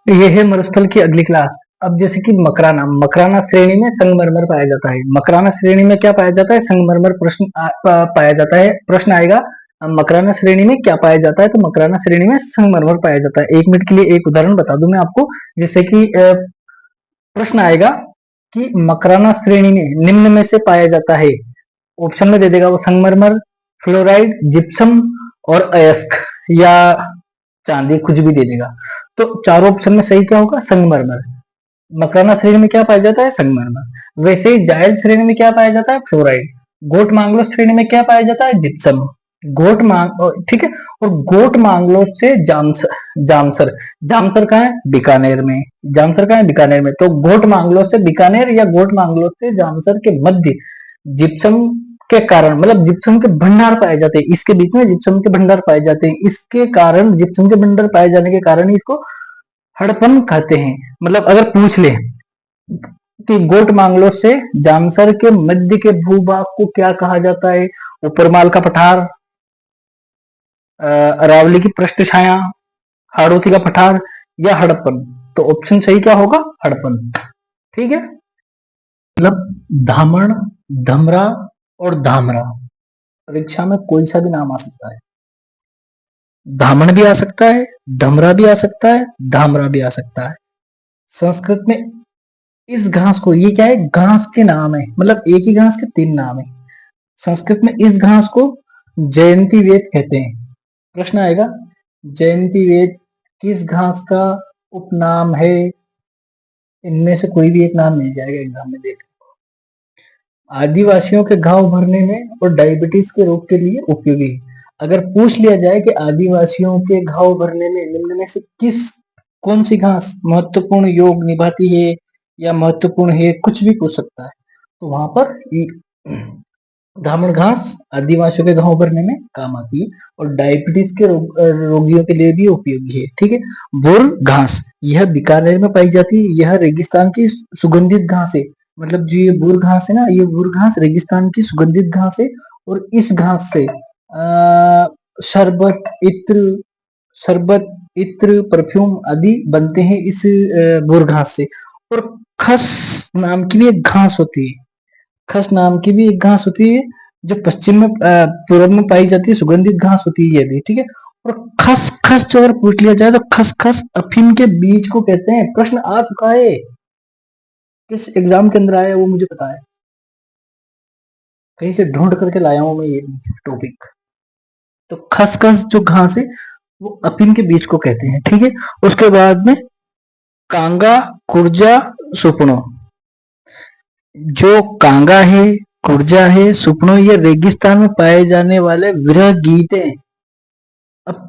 ये है मरुस्थल की अगली क्लास। अब जैसे कि मकराना, मकराना श्रेणी में संगमरमर पाया जाता है। मकराना श्रेणी में क्या पाया जाता है? संगमरमर। पाया जाता है, प्रश्न आएगा मकराना श्रेणी में क्या पाया जाता है, तो मकराना श्रेणी में संगमरमर पाया जाता है। 1 मिनट के लिए एक उदाहरण बता दूं मैं आपको, जिससे कि प्रश्न आएगा कि मकराना श्रेणी में निम्न में से पाया जाता है। ऑप्शन में दे देगा वो संगमरमर, फ्लोराइड, जिप्सम और अयस्क या चांदी, कुछ भी दे देगा। तो चारों ऑप्शन में सही क्या होगा? संगमरमर। मकराना श्रेणी में क्या पाया जाता है? संगमरमर। वैसे ही जायद श्रेणी में क्या पाया जाता है? फ्लोराइड। गोट मांगलो श्रेणी में क्या पाया जाता है? जिप्सम। ठीक है। और गोट मांगलो से जामसर, जामसर कहाँ है? बीकानेर में। जामसर कहाँ है? बीकानेर में। तो गोट मांगलो से बीकानेर या गोट मांगलो से जामसर के मध्य जिप्सम के कारण, मतलब जिप्सम के भंडार पाए जाते हैं, इसके बीच में जिप्सम के भंडार पाए जाते हैं, इसके कारण, जिप्सम के भंडार पाए जाने के कारण इसको हड़पन कहते हैं। मतलब अगर पूछ ले कि गोट मांगलो से जामसर के मध्य के भूभाग को क्या कहा जाता है? ऊपरमाल का पठार, अरावली की पृष्ठ छाया, हाड़ौती का पठार या हड़प्पन। तो ऑप्शन सही क्या होगा? हड़प्पन। ठीक है। मतलब धामण, धमरा और धामरा, परीक्षा में कोई सा भी नाम आ सकता है। धामण भी आ सकता है, धमरा भी आ सकता है, धामरा भी आ सकता है। संस्कृत में इस घास को, ये क्या है? घास के नाम है, मतलब एक ही घास के 3 नाम है। संस्कृत में इस घास को जयंती वेद कहते हैं। प्रश्न आएगा, जयंती वेद किस घास का उपनाम है? इनमें से कोई भी एक नाम मिल जाएगा एग्जाम में, देख। आदिवासियों के घाव भरने में और डायबिटीज के रोग के लिए उपयोगी है। अगर पूछ लिया जाए कि आदिवासियों के घाव भरने में निम्न में से कौन सी घास महत्वपूर्ण योग निभाती है या महत्वपूर्ण है, कुछ भी पूछ सकता है, तो वहां पर धामण घास आदिवासियों के घाव भरने में काम आती है और डायबिटीज के रोगियों के लिए भी उपयोगी है। ठीक है। बुर घास, यह बीकानेर में पाई जाती है। यह रेगिस्तान की सुगंधित घास है। मतलब जो ये बुर घास है ना, ये बुर घास रेगिस्तान की सुगंधित घास है और इस घास से शरबत, इत्र, परफ्यूम आदि बनते हैं इस बुर घास से। और खस नाम की भी एक घास होती है, खस नाम की भी एक घास होती है जो पश्चिम में, पूर्व में पाई जाती है, सुगंधित घास होती है ये भी। ठीक है। और खस खस जो अगर पूछ लिया जाए तो खस खस अफीम के बीज को कहते हैं। प्रश्न आ चुका है, किस एग्जाम के अंदर आया वो मुझे पता है, कहीं से ढूंढ करके लाया हूं मैं ये टॉपिक। तो खसखस जो घास है वो अफीम के बीज को कहते हैं। ठीक है। उसके बाद में कांगा, कुर्जा, सुपनो। जो कांगा है, कुर्जा है, सुपनो, ये रेगिस्तान में पाए जाने वाले विरह गीत है। अब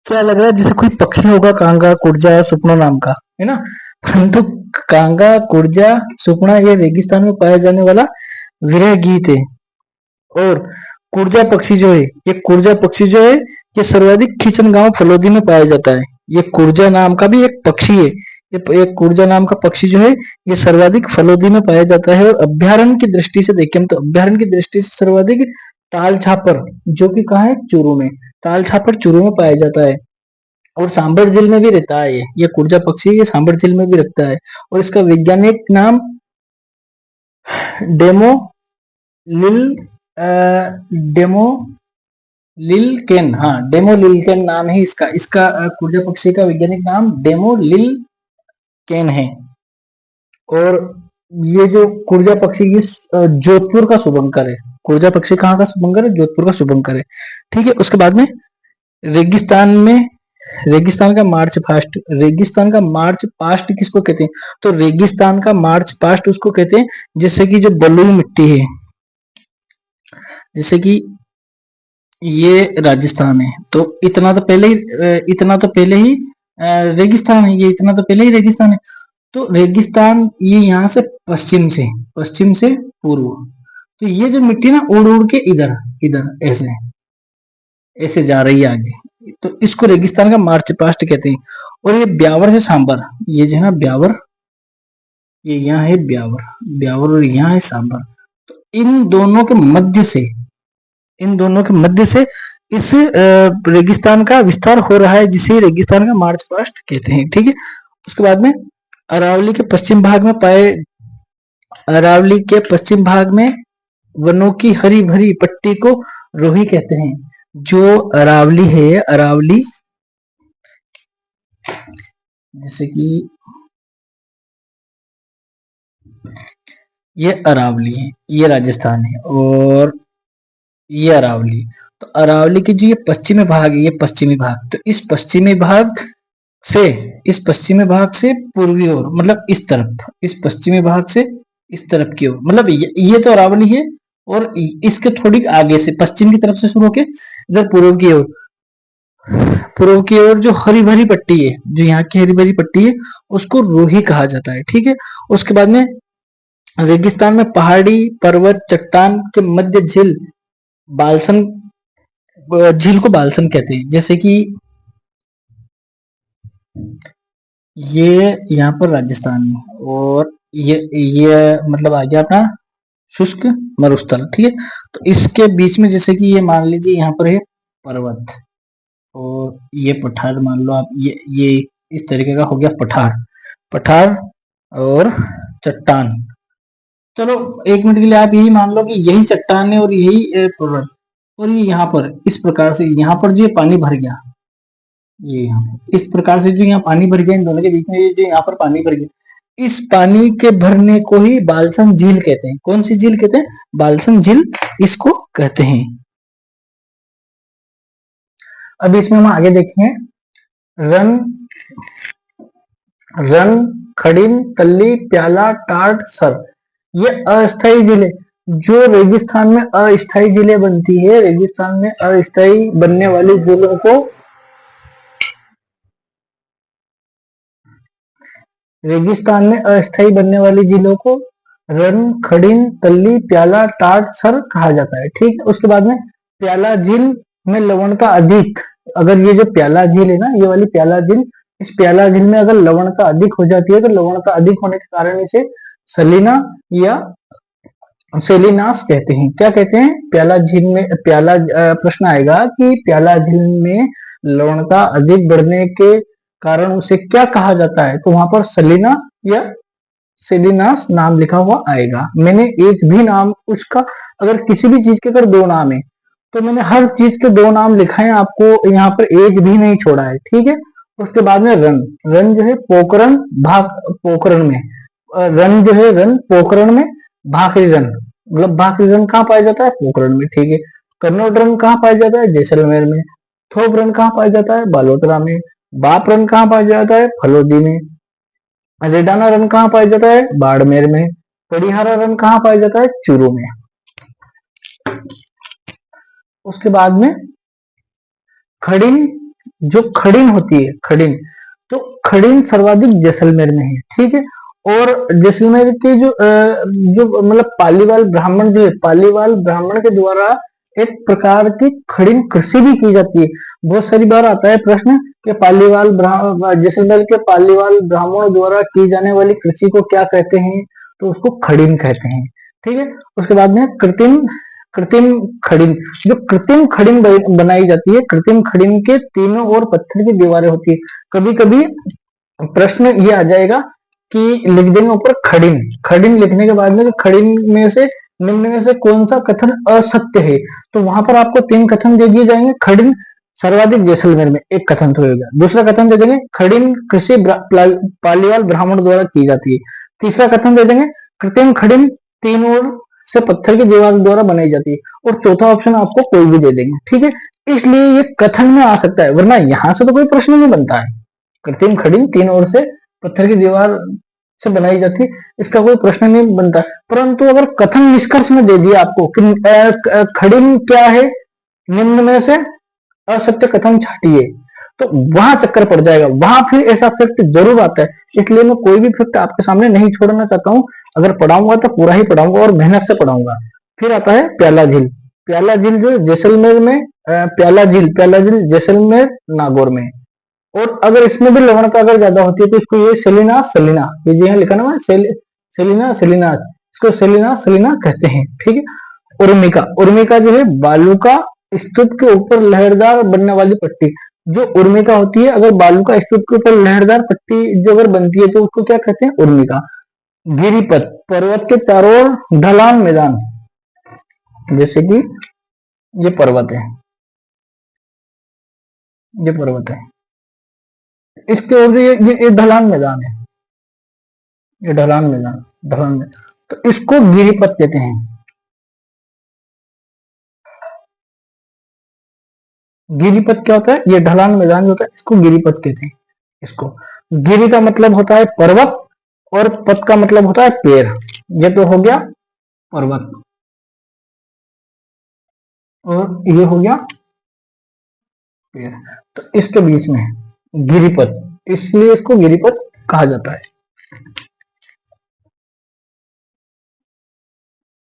क्या लग रहा है? जैसे कोई पक्षी होगा कांगा, कुर्जा, सुपनो नाम का, है ना? परंतु कांगा, कुर्जा, सुपना ये रेगिस्तान में पाया जाने वाला विरह गीत है। और कुर्जा पक्षी जो है, ये कुर्जा पक्षी जो है ये सर्वाधिक खींचन गांव फलोदी में पाया जाता है। ये कुर्जा नाम का भी एक पक्षी है। ये कुर्जा नाम का पक्षी जो है ये सर्वाधिक फलोदी में पाया जाता है। और अभ्यारण्य की दृष्टि से देखें तो अभ्यारण्य की दृष्टि से सर्वाधिक ताल छापर, जो कि कहाँ है? चूरू में। ताल छापर चूरू में पाया जाता है और सांबर झील में भी रहता है। ये कुर्जा पक्षी ये सांबर झील में भी रहता है। और इसका वैज्ञानिक नाम डेमो लिल डेमो लिलकेन, हाँ, डेमो लिलकेन नाम है इसका। इसका कुर्जा पक्षी का वैज्ञानिक नाम डेमो लिलकेन है। और ये जो कुर्जा पक्षी ये जोधपुर का शुभंकर है। कुर्जा पक्षी कहाँ का शुभंकर है? जोधपुर का शुभंकर है। ठीक है। उसके बाद में रेगिस्तान में, रेगिस्तान का मार्च पास्ट, रेगिस्तान का मार्च पास्ट किसको कहते हैं? तो रेगिस्तान का मार्च पास्ट उसको कहते हैं जैसे कि जो बलुई मिट्टी है, जैसे कि ये राजस्थान है, तो इतना तो पहले ही रेगिस्तान है। ये इतना तो पहले ही रेगिस्तान है। तो रेगिस्तान ये यहाँ से पश्चिम से पूर्व, तो ये जो मिट्टी ना उड़ उड़ के इधर इधर ऐसे ऐसे जा रही है आगे, तो इसको रेगिस्तान का मार्च पास्ट कहते हैं। और ये ब्यावर से सांबर, ये जो है ना ब्यावर, ये यहाँ है ब्यावर, ब्यावर और यहाँ है सांबर। तो इन दोनों के मध्य से इस रेगिस्तान का विस्तार हो रहा है, जिसे रेगिस्तान का मार्च पास्ट कहते हैं। ठीक है। उसके बाद में अरावली के पश्चिम भाग में पाए अरावली के पश्चिम भाग में वनों की हरी भरी पट्टी को रोही कहते हैं। जो अरावली है, अरावली जैसे कि ये अरावली है, ये राजस्थान है, और ये अरावली। तो अरावली की जो ये पश्चिमी भाग है, ये पश्चिमी भाग, तो से इस पश्चिमी भाग से पूर्वी ओर, मतलब इस तरफ, इस पश्चिमी भाग से इस तरफ की ओर, मतलब ये तो अरावली है, और इसके थोड़ी आगे से पश्चिम की तरफ से शुरू होके इधर पूर्व की ओर जो हरी भरी पट्टी है, जो यहाँ की हरी भरी पट्टी है, उसको रोही कहा जाता है। ठीक है। उसके बाद में रेगिस्तान में पहाड़ी पर्वत चट्टान के मध्य बालसन झील को बालसन कहते हैं। जैसे कि ये यहाँ पर राजस्थान में, और ये मतलब आ गया अपना शुष्क मरुस्थल। ठीक है। तो इसके बीच में जैसे कि ये मान लीजिए यहाँ पर है पर्वत, और ये पठार मान लो आप, ये इस तरीके का हो गया पठार और चट्टान। चलो एक मिनट के लिए आप यही मान लो कि यही चट्टान है और यही पर्वत, और ये यहाँ पर इस प्रकार से यहाँ पर जो पानी भर गया, ये यहाँ पर इस प्रकार से जो यहाँ पानी भर गया, इन दोनों के बीच में जो यहाँ पर पानी भर गया, इस पानी के भरने को ही बालसन झील कहते हैं। कौन सी झील कहते हैं? बालसन झील इसको कहते हैं। अब इसमें हम आगे देखेंगे, रन खड़िन तल्ली प्याला टाट सर, ये अस्थायी जिले, जो रेगिस्तान में अस्थायी जिले बनती है, रेगिस्तान में अस्थायी बनने वाली जिलों को रेगिस्तान में अस्थायी बनने वाली जिलों को रन खड़िन तल्ली प्याला टाट सर कहा जाता है। ठीक है। उसके बाद में प्याला झील में लवणता अधिक, अगर ये जो प्याला झील है ना, ये वाली प्याला झील, इस प्याला झील में अगर लवणता अधिक हो जाती है, तो लवणता अधिक होने के कारण इसे सलीना या सेलिनास कहते हैं। क्या कहते हैं? प्याला झील में प्रश्न आएगा कि प्याला झील में लवणता अधिक बढ़ने के कारण उसे क्या कहा जाता है, तो वहां पर सलीना या सेलिनास नाम लिखा हुआ आएगा। मैंने एक भी नाम उसका, अगर किसी भी चीज के अगर दो नाम है, तो मैंने हर चीज के दो नाम लिखा है, आपको यहाँ पर एक भी नहीं छोड़ा है। ठीक है। उसके बाद में रन जो है पोखरण भाग पोखरण में, रन जो है रन पोखरण में, भाखरी रन मतलब भाखरी रन कहाँ पाया जाता है? पोखरण में। ठीक है। कन्नौज रन कहाँ पाया जाता है? जैसलमेर में। थोप रन कहाँ पाया जाता है? बालोतरा में। बाप रन कहाँ पाया जाता है? फलोदी में। रेडाना रन कहाँ पाया जाता है? बाड़मेर में। कड़िहारा रन कहाँ पाया जाता है? चूरू में। उसके बाद में खड़िन, जो खड़िन होती है, खड़िन, तो खड़िन सर्वाधिक जैसलमेर में है। ठीक है। और जैसलमेर के जो मतलब पालीवाल ब्राह्मण, जो है पालीवाल ब्राह्मण के द्वारा एक प्रकार की खड़िन कृषि भी की जाती है। बहुत सारी बार आता है प्रश्न कि जैसलमेर के पालीवाल ब्राह्मणों द्वारा की जाने वाली कृषि को क्या कहते हैं, तो उसको खड़िन कहते हैं। ठीक है। उसके बाद में कृत्रिम कृत्रिम खड़िन, जो कृत्रिम खड़िन बनाई जाती है, कृत्रिम खड़िन के तीनों ओर पत्थर की दीवारें होती है। कभी कभी प्रश्न ये आ जाएगा कि लिख देंगे ऊपर खड़िन, खड़िन लिखने के बाद में खड़िन में से निम्न में से कौन सा कथन असत्य है, तो वहां पर आपको तीन कथन दे दिए जाएंगे। खड़िन सर्वाधिक जैसलमेर में, एक कथन तो होगा। दूसरा कथन दे देंगे खड़िन कृषि पालीवाल ब्राह्मण द्वारा की जाती है। तीसरा कथन दे देंगे कृत्रिम खड़िन तीन ओर से पत्थर की दीवार द्वारा बनाई जाती है। और चौथा ऑप्शन आपको कोई भी दे देंगे। ठीक है। इसलिए ये कथन में आ सकता है, वरना यहां से तो कोई प्रश्न नहीं बनता है। कृत्रिम खड़िन तीन ओर से पत्थर की दीवार से बनाई जाती है, इसका कोई प्रश्न नहीं बनता। परंतु अगर कथन निष्कर्ष में दे दिया आपको कि खड़िन क्या है, निम्न में से असत्य कथन छाटिए, तो वहां चक्कर पड़ जाएगा, वहां फिर ऐसा फैक्ट जरूर आता है। इसलिए मैं कोई भी फैक्ट आपके सामने नहीं छोड़ना चाहता हूं। अगर पढ़ाऊंगा तो पूरा ही पढ़ाऊंगा और मेहनत से पढ़ाऊंगा। फिर आता है प्याला झील। प्याला झील जो जैसलमेर में, प्याला झील जैसलमेर नागौर में। और अगर इसमें भी लवणता अगर ज्यादा होती है, तो इसको ये सेलिना, ये जो है लिखा ना सेलिना, इसको सेलिना कहते हैं। ठीक है। उर्मिका जो है बालू का स्तूप के ऊपर लहरदार बनने वाली पट्टी। जो उर्मिका होती है, अगर बालू का स्तूप के ऊपर लहरदार पट्टी जो अगर बनती है तो उसको क्या कहते हैं? उर्मिका। गिरिपथ, पर्वत के चारों ओर ढलान मैदान, जैसे कि ये पर्वत है, ये पर्वत है, इसके ओर ये ढलान मैदान है, ये ढलान मैदान, ढलान मैदान, तो इसको गिरिपथ कहते हैं। गिरिपथ क्या होता है? ये ढलान मैदान जो होता है इसको गिरिपथ कहते हैं। इसको, गिरि का मतलब होता है पर्वत और पथ का मतलब होता है पेड़। ये तो हो गया पर्वत और ये हो गया पेड़, तो इसके बीच में है गिरिपथ, इसलिए इसको गिरिपथ कहा जाता है।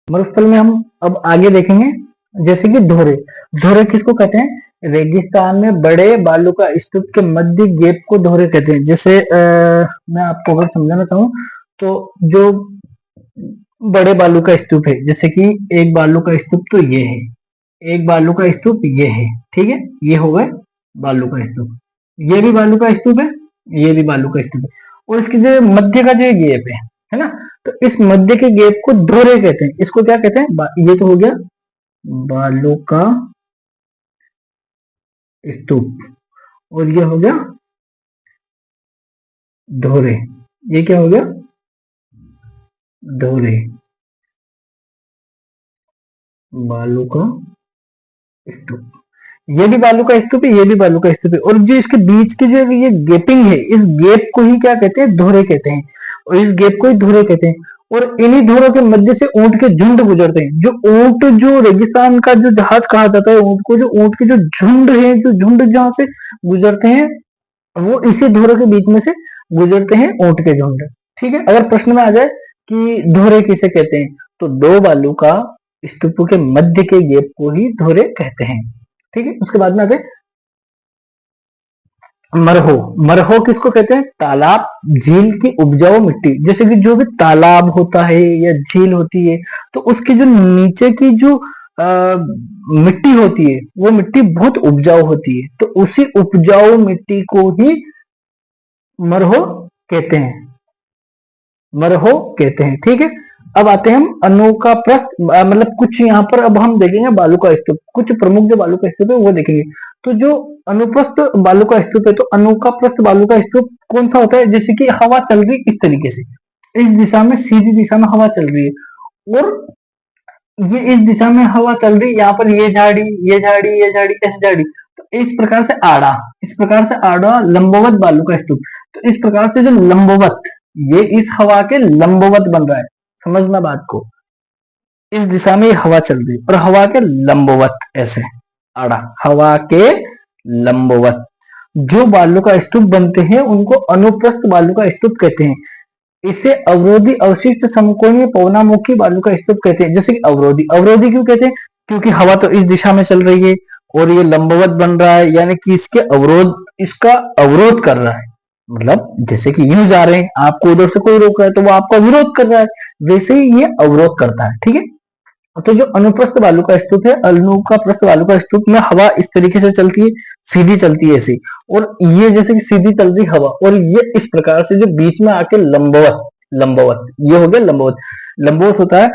मरुस्थल में हम अब आगे देखेंगे, जैसे कि धोरे। धोरे किसको कहते हैं? रेगिस्तान में बड़े बालू का स्तूप के मध्य गैप को धोरे कहते हैं। जैसे मैं आपको अगर समझाना चाहूँ तो जो बड़े बालू का स्तूप है, जैसे कि एक बालू का स्तूप तो ये है, एक बालू का स्तूप ये है, ठीक है, ये हो गए बालू का स्तूप, ये भी बालू का स्तूप है, ये भी बालू का स्तूप है, और इसके जो मध्य का जो गैप है ना, तो इस मध्य के गैप को धोरे कहते हैं। इसको क्या कहते हैं? ये तो हो गया बालू का स्तूप और ये हो गया धोरे। ये क्या हो गया? धोरे, बालू का स्तूप। ये भी बालू का स्तूप है, ये भी बालू का स्तूप है, और जो इसके बीच की जो ये गैपिंग है, इस गैप को ही क्या कहते हैं? धोरे कहते हैं, और इस गैप को ही धोरे कहते हैं। और इन्हीं धोरों के मध्य से ऊंट के झुंड गुजरते हैं। जो ऊंट, जो रेगिस्तान का जो जहाज कहा जाता है ऊंट को, जो ऊंट के जो झुंड है, जो झुंड जहां से गुजरते हैं, वो इसी धोरों के बीच में से गुजरते हैं ऊंट के झुंड। ठीक है, अगर प्रश्न में आ जाए कि धोरे किसे कहते हैं, तो दो बालू का स्तूपों के मध्य के गैप को ही धोरे कहते हैं। ठीक है, उसके बाद में आते मरहो। मरहो किसको कहते हैं? तालाब झील की उपजाऊ मिट्टी, जैसे कि जो भी तालाब होता है या झील होती है, तो उसके जो नीचे की जो मिट्टी होती है, वो मिट्टी बहुत उपजाऊ होती है, तो उसी उपजाऊ मिट्टी को ही मरहो कहते हैं, मरहो कहते हैं। ठीक है, अब आते हैं हम अनोखा प्रस्थ, मतलब कुछ यहाँ पर अब हम देखेंगे बालू का स्तूप, कुछ प्रमुख जो बालू का स्तूप है वो देखेंगे। तो जो अनुप्रस्थ बालू का स्तूप है, तो अनोखा प्रस्थ बालू का स्तूप कौन सा होता है? जैसे कि हवा चल रही इस तरीके से, इस दिशा में, सीधी दिशा में हवा चल रही है, और ये इस दिशा में हवा चल रही, यहाँ पर ये झाड़ी, ये झाड़ी, ये झाड़ी, ऐसी झाड़ी, तो इस प्रकार से आड़ा, इस प्रकार से आड़ा लंबवत बालू का स्तूप। तो इस प्रकार से जो लंबवत, ये इस हवा के लंबवत बन रहा है, समझना बात को, इस दिशा में हवा चल रही है और हवा के लंबवत, ऐसे आड़ा, हवा के लंबवत जो बालू का स्तूप बनते हैं उनको अनुप्रस्थ बालू का स्तूप कहते हैं। इसे अवरोधी अवशिष्ट समकोणीय पवनामुखी बालू का स्तूप कहते हैं। जैसे कि अवरोधी, अवरोधी क्यों कहते हैं? क्योंकि हवा तो इस दिशा में चल रही है और ये लंबवत बन रहा है, यानी कि इसके अवरोध, इसका अवरोध कर रहा है। मतलब जैसे कि यूं जा रहे हैं, आपको उधर से कोई रोक रहा है तो वो आपका विरोध कर रहा है, वैसे ही ये अवरोध करता है। ठीक है, तो जो अनुप्रस्थ बालू का स्तूप है, अनुप्रस्थ बालू का स्तूप में हवा इस तरीके से चलती है, सीधी चलती है ऐसी, और ये जैसे कि सीधी चल रही हवा, और ये इस प्रकार से जो बीच में आके लंबवत, लंबवत, ये हो गया लंबवत। लंबवत होता है,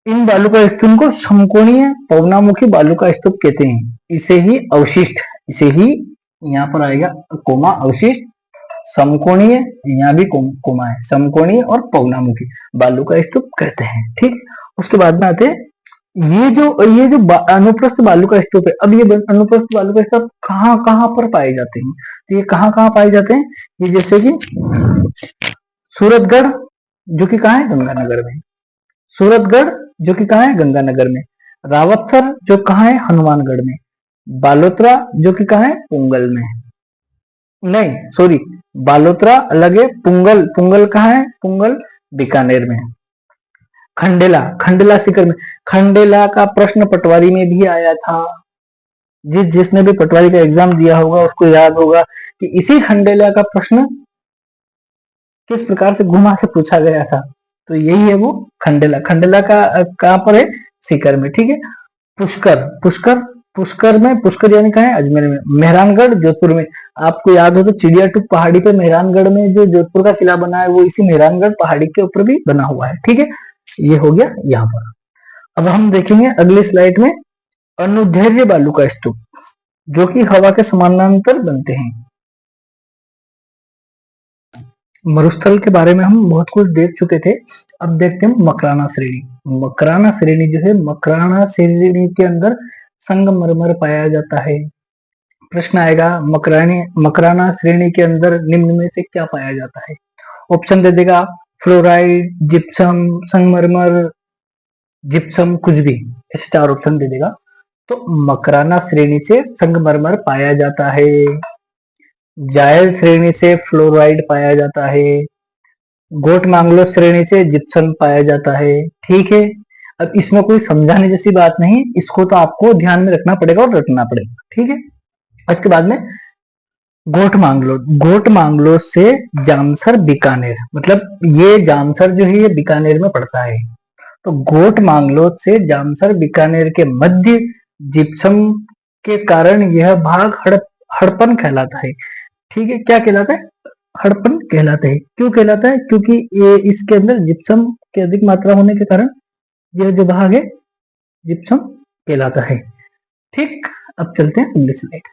इन बालू का स्तूप को समकोणीय पवनामुखी बालू का स्तूप कहते हैं। इसे ही अवशिष्ट, इसे ही यहाँ पर आएगा कोमा अवशिष्ट, समकोणीय, यहाँ भी कोमा है, समकोणीय और पवनामुखी बालू का स्तूप कहते हैं। ठीक, उसके बाद में आते हैं ये जो अनुप्रस्थ बालू का स्तूप है। अब ये अनुप्रस्थ बालू का स्तूप कहाँ कहाँ पर पाए जाते हैं? तो ये कहाँ कहाँ पाए जाते हैं? ये जैसे कि सूरतगढ़, जो कि कहाँ है? गंगानगर में। सूरतगढ़ जो कि कहाँ है? गंगानगर में। रावतसर जो कहाँ है? हनुमानगढ़ में। बालोतरा जो कि कहाँ है? पुंगल में। नहीं सॉरी, बालोतरा अलग है, पुंगल, पुंगल कहाँ है? पुंगल बीकानेर में। खंडेला, खंडेला सीकर में। खंडेला का प्रश्न पटवारी में भी आया था, जिसने भी पटवारी का एग्जाम दिया होगा उसको याद होगा कि इसी खंडेला का प्रश्न किस प्रकार से घुमा के पूछा गया था। तो यही है वो खंडेला। खंडेला का कहाँ पर है? सीकर में। ठीक है, पुष्कर, पुष्कर, पुष्कर में, पुष्कर यानी कहाँ है, अजमेर में। मेहरानगढ़ जोधपुर में। आपको याद हो तो चिड़िया टूप पहाड़ी पे मेहरानगढ़ में जो जोधपुर का किला बना है वो इसी मेहरानगढ़ पहाड़ी के ऊपर भी बना हुआ है। ठीक है, ये हो गया यहाँ पर। अब हम देखेंगे अगली स्लाइड में अनुदैर्ध्य बालू का स्तूप, जो कि हवा के समानांतर बनते हैं। मरुस्थल के बारे में हम बहुत कुछ देख चुके थे। अब देखते हैं मकराना श्रेणी। मकराना श्रेणी जो है, मकराना श्रेणी के अंदर संगमरमर पाया जाता है। प्रश्न आएगा मकराना श्रेणी के अंदर निम्न में से क्या पाया जाता है। ऑप्शन दे देगा फ्लोराइड, जिप्सम, संगमरमर, जिप्सम, कुछ भी, ऐसे 4 ऑप्शन दे देगा। तो मकराना श्रेणी से संगमरमर पाया जाता है, जायल श्रेणी से फ्लोराइड पाया जाता है, गोट मांगलो श्रेणी से जिप्सम पाया जाता है। ठीक है, अब इसमें कोई समझाने जैसी बात नहीं, इसको तो आपको ध्यान में रखना पड़ेगा और रटना पड़ेगा। ठीक है, उसके बाद में गोट मांगलो से जामसर बीकानेर, मतलब ये जामसर जो है ये बीकानेर में पड़ता है। तो गोट मांगलो से जामसर बीकानेर के मध्य जिप्सम के कारण यह भाग हड़पन कहलाता है। ठीक है, क्या कहलाता है, हड़पन कहलाता है। क्यों कहलाता है, क्योंकि ये इसके अंदर जिप्सम की अधिक मात्रा होने के कारण यह जो भाग है जिप्सम कहलाता है। ठीक, अब चलते हैं अगली स्लाइड।